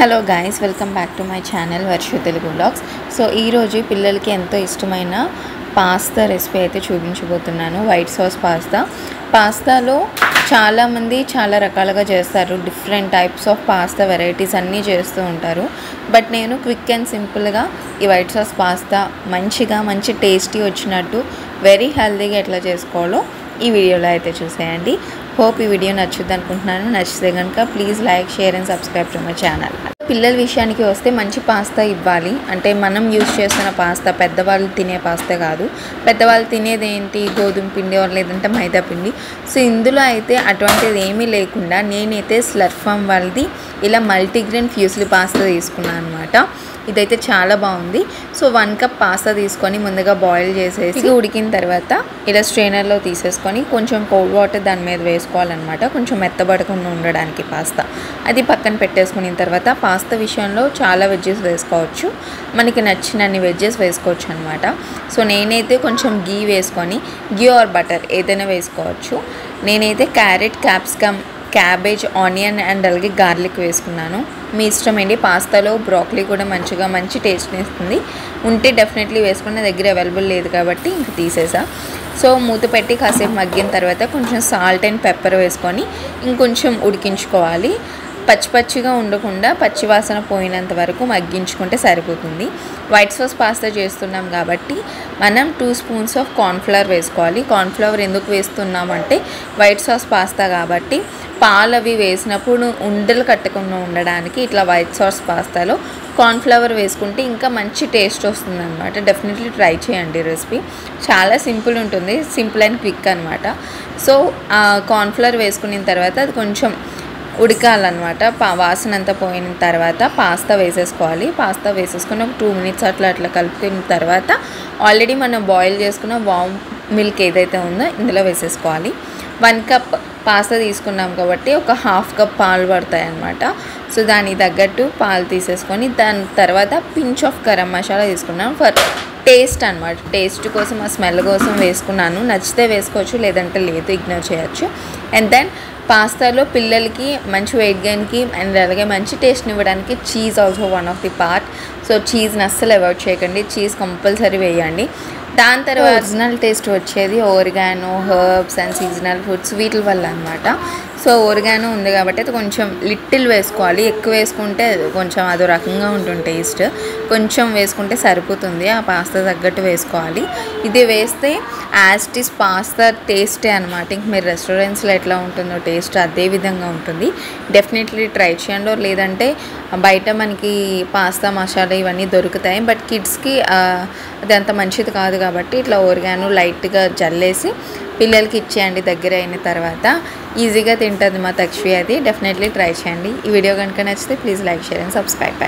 Hello guys, welcome back to my channel Varshu Telugu vlogs. So ఈరోజు పిల్లలకి ఎంతో ఇష్టమైన పాస్తా రెసిపీ అయితే చూపించబోతున్నాను. వైట్ సాస్ పాస్తాలో చాలామంది చాలా రకాలుగా చేస్తారు. Different types of pasta varieties అన్నీ చేస్తూ ఉంటారు. బట్ నేను క్విక్ అండ్ సింపుల్గా ఈ వైట్ సాస్ పాస్తా మంచి టేస్టీ వచ్చినట్టు వెరీ హెల్తీగా ఎట్లా చేసుకోవాలో ఈ వీడియోలో అయితే చూసేయండి. హోప్ ఈ వీడియో నచ్చుద్ది అనుకుంటున్నాను. నచ్చితే కనుక please like, share and subscribe to my channel. పిల్లల విషయానికి వస్తే మంచి పాస్తా ఇవ్వాలి. అంటే మనం యూజ్ చేస్తున్న పాస్తా పెద్దవాళ్ళు తినే పాస్తా కాదు. పెద్దవాళ్ళు తినేది ఏంటి, గోధుమ పిండి లేదంటే మైదా పిండి. సో ఇందులో అయితే అటువంటిది ఏమీ లేకుండా నేనైతే స్లర్ప్ ఫార్మ్ వాళ్ళది ఇలా మల్టీగ్రెయిన్ ఫ్యూస్లీ పాస్తా తీసుకున్నాను అనమాట. ఇదైతే చాలా బాగుంది. సో 1 కప్ పాస్తా తీసుకొని ముందుగా బాయిల్ చేసేసి ఉడికిన తర్వాత ఇలా స్ట్రైనర్లో తీసేసుకొని కొంచెం కోల్డ్ వాటర్ దాని మీద వేసుకోవాలన్నమాట. కొంచెం మెత్తబడకుండా ఉండడానికి పాస్తా అది పక్కన పెట్టేసుకున్న తర్వాత పాస్తా విషయంలో చాలా వెజ్జెస్ వేసుకోవచ్చు. మనకి నచ్చినన్ని వెజ్జెస్ వేసుకోవచ్చు అనమాట. సో నేనైతే కొంచెం గీ వేసుకొని, గీ ఆర్ బటర్ ఏదైనా వేసుకోవచ్చు. నేనైతే carrot, capsicum, cabbage, onion and అలాగే గార్లిక్ వేసుకున్నాను. మీ ఇష్టం ఏంటి. పాస్తాలో బ్రోకలీ కూడా మంచి టేస్ట్ని ఇస్తుంది. ఉంటే డెఫినెట్లీ వేసుకున్న దగ్గర అవైలబుల్ లేదు కాబట్టి ఇంక తీసేసా. సో మూత పెట్టి కాసేపు మగ్గిన తర్వాత కొంచెం సాల్ట్ అండ్ పెప్పర్ వేసుకొని ఇంకొంచెం ఉడికించుకోవాలి. పచ్చిగా ఉండకుండా పచ్చివాసన పోయినంత వరకు మగ్గించుకుంటే సరిపోతుంది. వైట్ సాస్ పాస్తా చేస్తున్నాం కాబట్టి మనం 2 స్పూన్స్ ఆఫ్ కార్న్ఫ్లవర్ వేసుకోవాలి. కార్న్ఫ్లవర్ ఎందుకు వేస్తున్నామంటే వైట్ సాస్ పాస్తా కాబట్టి పాలు అవి వేసినప్పుడు ఉండలు కట్టకుండా ఉండడానికి ఇట్లా వైట్ సాస్ పాస్తాలో కార్న్ఫ్లవర్ వేసుకుంటే ఇంకా మంచి టేస్ట్ వస్తుంది అనమాట. డెఫినెట్లీ ట్రై చేయండి. రెసిపీ చాలా సింపుల్ ఉంటుంది, సింపుల్ అండ్ క్విక్ అనమాట. సో కార్న్ఫ్లవర్ వేసుకున్న తర్వాత అది కొంచెం ఉడకాలన్నమాట. వాసన అంతా పోయిన తర్వాత పాస్తా వేసేసుకోవాలి. పాస్తా వేసేసుకొని ఒక 2 మినిట్స్ అట్లా కలిపిన తర్వాత ఆల్రెడీ మనం బాయిల్ చేసుకున్న వామ్ మిల్క్ ఏదైతే ఉందో ఇందులో వేసేసుకోవాలి. 1 కప్ పాస్తా తీసుకున్నాం కాబట్టి ఒక 1/2 కప్ పాలు పడతాయి అన్నమాట. సో దానికి తగ్గట్టు పాలు తీసేసుకొని దాని తర్వాత పించ్ ఆఫ్ గరం మసాలా తీసుకున్నాం ఫర్ టేస్ట్ అనమాట. టేస్ట్ కోసం, ఆ స్మెల్ కోసం వేసుకున్నాను. నచ్చితే వేసుకోవచ్చు, లేదంటే లేదు, ఇగ్నోర్ చేయొచ్చు. అండ్ దెన్ పాస్తాలో పిల్లలకి మంచి వెయిట్ గెయిన్కి అండ్ అలాగే మంచి టేస్ట్ని ఇవ్వడానికి cheese also one of the part. So చీజ్ని అస్సలు అవాయిడ్ చేయకండి. చీజ్ కంపల్సరీ వేయండి. దాని తర్వాత ఒరిజినల్ టేస్ట్ వచ్చేది oregano, herbs and seasonal foods వీటి వల్ల అనమాట. సో ఓరిగానో ఉంది కాబట్టి అది కొంచెం లిటిల్ వేసుకోవాలి. ఎక్కువ వేసుకుంటే కొంచెం అదో రకంగా ఉంటుంది టేస్ట్. కొంచెం వేసుకుంటే సరిపోతుంది. ఆ పాస్తా తగ్గట్టు వేసుకోవాలి. ఇది వేస్తే యాజ్ ఇట్ ఈస్ పాస్తా టేస్టే అనమాట. ఇంక మీరు రెస్టారెంట్స్లో ఎట్లా ఉంటుందో టేస్ట్ అదే విధంగా ఉంటుంది. డెఫినెట్లీ ట్రై చేయండి. లేదంటే బయట మనకి పాస్తా మసాలా ఇవన్నీ దొరుకుతాయి. బట్ కిడ్స్కి అది అంత మంచిది కాదు కాబట్టి ఇట్లా ఓరిగానో లైట్గా జల్లేసి పిల్లలకి ఇచ్చేయండి. దగ్గర అయిన తర్వాత ఈజీగా తింటుంది మా తక్షి. అది డెఫినెట్లీ ట్రై చేయండి. ఈ వీడియో కనుక నచ్చితే please like, share and subscribe.